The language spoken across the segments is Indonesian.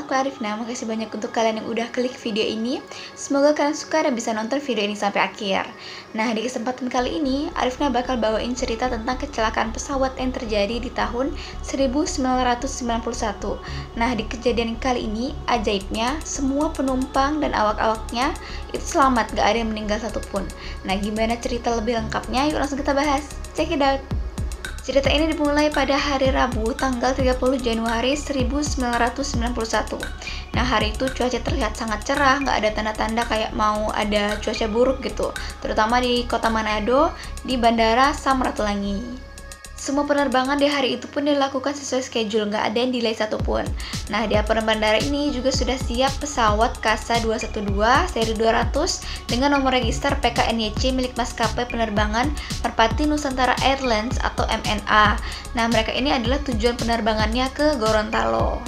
aku Arifna. Makasih banyak untuk kalian yang udah klik video ini. Semoga kalian suka dan bisa nonton video ini sampai akhir. Nah, di kesempatan kali ini, Arifna bakal bawain cerita tentang kecelakaan pesawat yang terjadi di tahun 1991. Nah, di kejadian kali ini, ajaibnya, semua penumpang dan awak-awaknya itu selamat, gak ada yang meninggal satupun. Nah, gimana cerita lebih lengkapnya? Yuk langsung kita bahas. Check it out! Cerita ini dimulai pada hari Rabu, tanggal 30 Januari 1991. Nah, hari itu cuaca terlihat sangat cerah, nggak ada tanda-tanda kayak mau ada cuaca buruk gitu. Terutama di kota Manado, di Bandara Sam Ratulangi. Semua penerbangan di hari itu pun dilakukan sesuai schedule, nggak ada yang delay satupun. Nah, di apron bandara ini juga sudah siap pesawat KASA 212 seri 200 dengan nomor register PKNYC milik maskapai penerbangan Merpati Nusantara Airlines atau MNA. Nah, mereka ini adalah tujuan penerbangannya ke Gorontalo.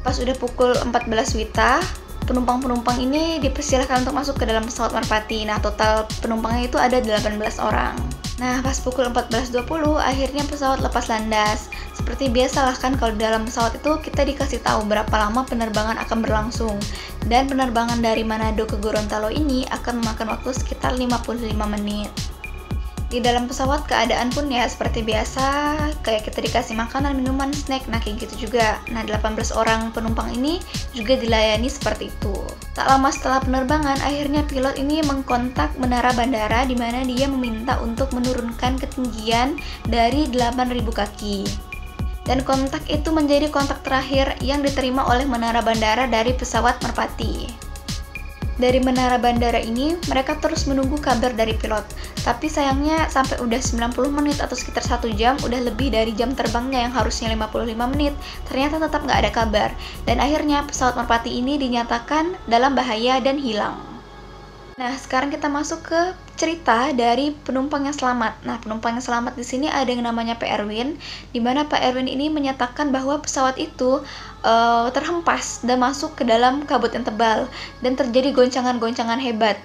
Pas udah pukul 14 WITA, penumpang-penumpang ini dipersilahkan untuk masuk ke dalam pesawat Merpati. Nah, total penumpangnya itu ada 18 orang. Nah, pas pukul 14.20, akhirnya pesawat lepas landas. Seperti biasalah kan kalau di dalam pesawat itu kita dikasih tahu berapa lama penerbangan akan berlangsung. Dan penerbangan dari Manado ke Gorontalo ini akan memakan waktu sekitar 55 menit. Di dalam pesawat keadaan pun ya seperti biasa, kayak kita dikasih makanan, minuman, snack, nah kayak gitu juga. Nah, 18 orang penumpang ini juga dilayani seperti itu. Tak lama setelah penerbangan, akhirnya pilot ini mengkontak menara bandara di mana dia meminta untuk menurunkan ketinggian dari 8.000 kaki. Dan kontak itu menjadi kontak terakhir yang diterima oleh menara bandara dari pesawat Merpati. Dari menara bandara ini, mereka terus menunggu kabar dari pilot. Tapi sayangnya sampai udah 90 menit atau sekitar 1 jam, udah lebih dari jam terbangnya yang harusnya 55 menit, ternyata tetap nggak ada kabar. Dan akhirnya pesawat Merpati ini dinyatakan dalam bahaya dan hilang. Nah, sekarang kita masuk ke cerita dari penumpang yang selamat. Nah, penumpang yang selamat di sini ada yang namanya Pak Erwin, di mana Pak Erwin ini menyatakan bahwa pesawat itu terhempas dan masuk ke dalam kabut yang tebal dan terjadi goncangan-goncangan hebat.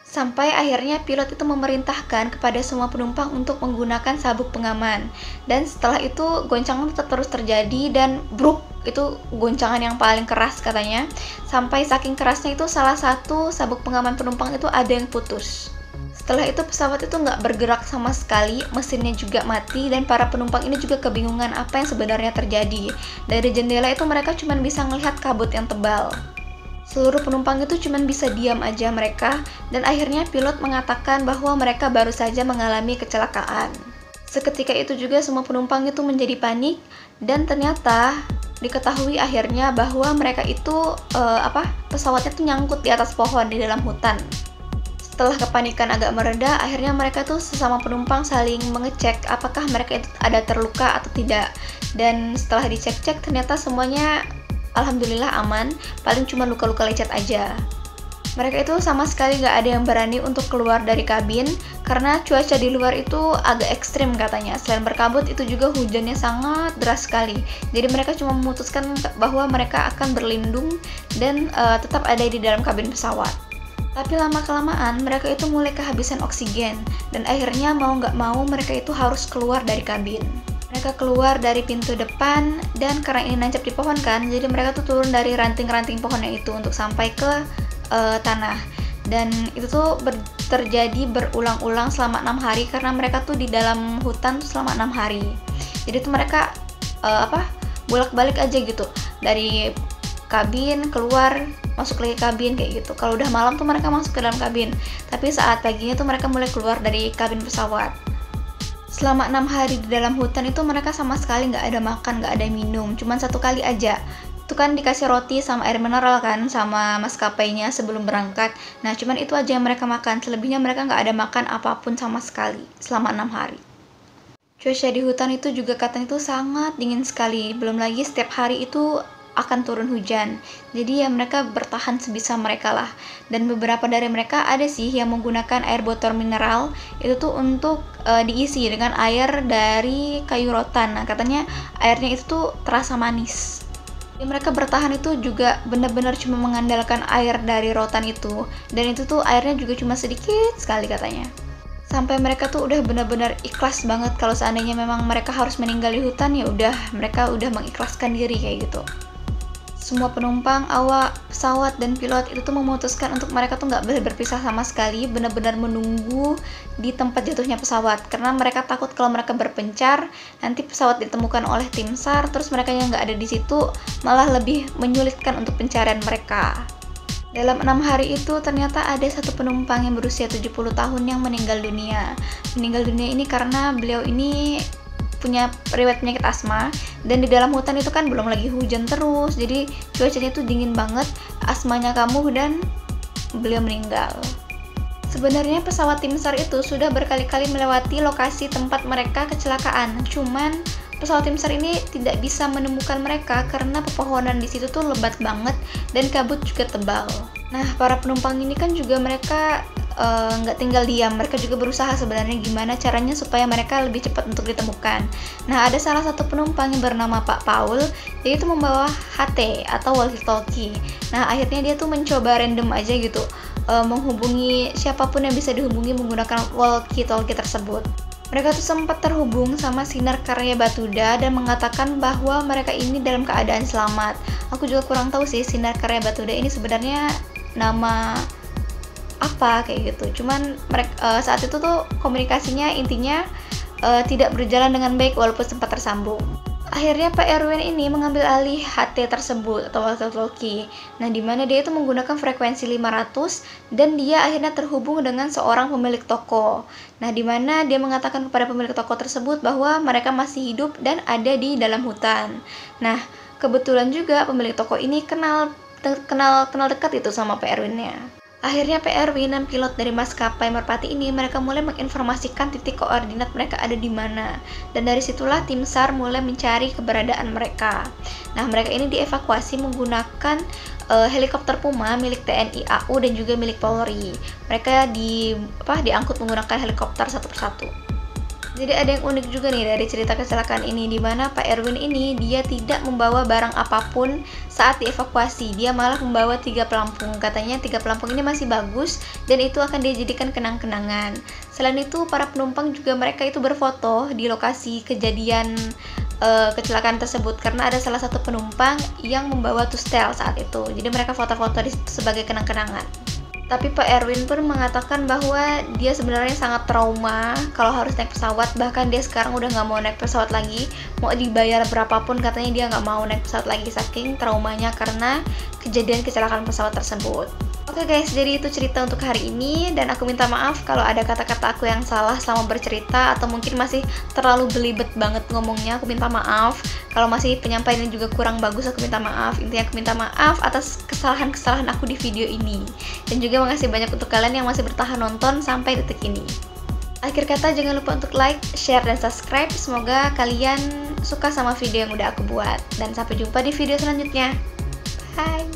Sampai akhirnya pilot itu memerintahkan kepada semua penumpang untuk menggunakan sabuk pengaman. Dan setelah itu goncangan tetap terus terjadi dan bruk, itu goncangan yang paling keras katanya. Sampai saking kerasnya itu salah satu sabuk pengaman penumpang itu ada yang putus. Setelah itu pesawat itu nggak bergerak sama sekali, mesinnya juga mati, dan para penumpang ini juga kebingungan apa yang sebenarnya terjadi. Dari jendela itu mereka cuma bisa melihat kabut yang tebal. Seluruh penumpang itu cuma bisa diam aja mereka, dan akhirnya pilot mengatakan bahwa mereka baru saja mengalami kecelakaan. Seketika itu juga semua penumpang itu menjadi panik, dan ternyata diketahui akhirnya bahwa mereka itu pesawatnya tuh nyangkut di atas pohon di dalam hutan. Setelah kepanikan agak mereda, akhirnya mereka tuh sesama penumpang saling mengecek apakah mereka itu ada terluka atau tidak. Dan setelah dicek-cek ternyata semuanya alhamdulillah aman, paling cuma luka-luka lecet aja. Mereka itu sama sekali gak ada yang berani untuk keluar dari kabin karena cuaca di luar itu agak ekstrim katanya. Selain berkabut, itu juga hujannya sangat deras sekali. Jadi mereka cuma memutuskan bahwa mereka akan berlindung dan tetap ada di dalam kabin pesawat. Tapi lama-kelamaan mereka itu mulai kehabisan oksigen dan akhirnya mau gak mau mereka itu harus keluar dari kabin. Mereka keluar dari pintu depan dan karena ini nancap di pohon kan, jadi mereka tuh turun dari ranting-ranting pohonnya itu untuk sampai ke tanah. Dan itu tuh terjadi berulang-ulang selama 6 hari karena mereka tuh di dalam hutan tuh selama 6 hari. Jadi tuh mereka bolak-balik aja gitu dari kabin keluar, masuk lagi kabin kayak gitu. Kalau udah malam tuh mereka masuk ke dalam kabin, tapi saat paginya tuh mereka mulai keluar dari kabin pesawat. Selama 6 hari di dalam hutan itu mereka sama sekali nggak ada makan, nggak ada minum, cuman 1 kali aja. Itu kan dikasih roti sama air mineral kan sama maskapainya sebelum berangkat. Nah, cuman itu aja yang mereka makan, selebihnya mereka nggak ada makan apapun sama sekali selama 6 hari. Cuaca di hutan itu juga katanya itu sangat dingin sekali, belum lagi setiap hari itu akan turun hujan. Jadi ya mereka bertahan sebisa mereka lah. Dan beberapa dari mereka ada sih yang menggunakan air botol mineral itu tuh untuk diisi dengan air dari kayu rotan. Nah, katanya airnya itu tuh terasa manis. Jadi mereka bertahan itu juga benar-benar cuma mengandalkan air dari rotan itu. Dan itu tuh airnya juga cuma sedikit sekali katanya. Sampai mereka tuh udah benar-benar ikhlas banget kalau seandainya memang mereka harus meninggal di hutan, ya udah mereka udah mengikhlaskan diri kayak gitu. Semua penumpang, awak pesawat, dan pilot itu tuh memutuskan untuk mereka tuh nggak boleh berpisah sama sekali, benar-benar menunggu di tempat jatuhnya pesawat, karena mereka takut kalau mereka berpencar, nanti pesawat ditemukan oleh tim SAR, terus mereka yang nggak ada di situ malah lebih menyulitkan untuk pencarian mereka. Dalam 6 hari itu ternyata ada satu penumpang yang berusia 70 tahun yang meninggal dunia. Meninggal dunia ini karena beliau ini punya riwayat penyakit asma, dan di dalam hutan itu kan belum lagi hujan terus, jadi cuacanya tuh dingin banget, asmanya kambuh dan beliau meninggal. Sebenarnya pesawat tim SAR itu sudah berkali-kali melewati lokasi tempat mereka kecelakaan, cuman pesawat tim SAR ini tidak bisa menemukan mereka karena pepohonan di situ tuh lebat banget dan kabut juga tebal. Nah, para penumpang ini kan juga mereka nggak tinggal diam, mereka juga berusaha sebenarnya gimana caranya supaya mereka lebih cepat untuk ditemukan. Nah, ada salah satu penumpang yang bernama Pak Paul, dia itu membawa HT atau walkie-talkie. Nah, akhirnya dia tuh mencoba random aja gitu, menghubungi siapapun yang bisa dihubungi menggunakan walkie-talkie tersebut. Mereka tuh sempat terhubung sama Sinar Karya Batuda dan mengatakan bahwa mereka ini dalam keadaan selamat. Aku juga kurang tahu sih Sinar Karya Batuda ini sebenarnya nama apa kayak gitu. Cuman mereka saat itu tuh komunikasinya intinya tidak berjalan dengan baik walaupun sempat tersambung. Akhirnya Pak Erwin ini mengambil alih HT tersebut atau walkie-talkie. Nah, di mana dia itu menggunakan frekuensi 500 dan dia akhirnya terhubung dengan seorang pemilik toko. Nah, di mana dia mengatakan kepada pemilik toko tersebut bahwa mereka masih hidup dan ada di dalam hutan. Nah, kebetulan juga pemilik toko ini kenal dekat itu sama Pak Erwinnya. Akhirnya Pak Erwin dan pilot dari maskapai Merpati ini mereka mulai menginformasikan titik koordinat mereka ada di mana. Dan dari situlah tim SAR mulai mencari keberadaan mereka. Nah, mereka ini dievakuasi menggunakan helikopter Puma milik TNI AU dan juga milik Polri. Mereka diangkut menggunakan helikopter satu persatu. Jadi ada yang unik juga nih dari cerita kecelakaan ini, di mana Pak Erwin ini dia tidak membawa barang apapun saat dievakuasi. Dia malah membawa 3 pelampung. Katanya 3 pelampung ini masih bagus dan itu akan dijadikan kenang-kenangan. Selain itu, para penumpang juga mereka itu berfoto di lokasi kejadian kecelakaan tersebut karena ada salah satu penumpang yang membawa tustel saat itu. Jadi mereka foto-foto sebagai kenang-kenangan. Tapi Pak Erwin pun mengatakan bahwa dia sebenarnya sangat trauma kalau harus naik pesawat. Bahkan dia sekarang udah nggak mau naik pesawat lagi. Mau dibayar berapapun katanya dia nggak mau naik pesawat lagi saking traumanya karena kejadian kecelakaan pesawat tersebut. Oke guys, jadi itu cerita untuk hari ini. Dan aku minta maaf kalau ada kata-kata aku yang salah selama bercerita, atau mungkin masih terlalu belibet banget ngomongnya. Aku minta maaf. Kalau masih penyampaiannya juga kurang bagus, aku minta maaf. Intinya aku minta maaf atas kesalahan-kesalahan aku di video ini. Dan juga makasih banyak untuk kalian yang masih bertahan nonton sampai detik ini. Akhir kata, jangan lupa untuk like, share, dan subscribe. Semoga kalian suka sama video yang udah aku buat. Dan sampai jumpa di video selanjutnya. Bye!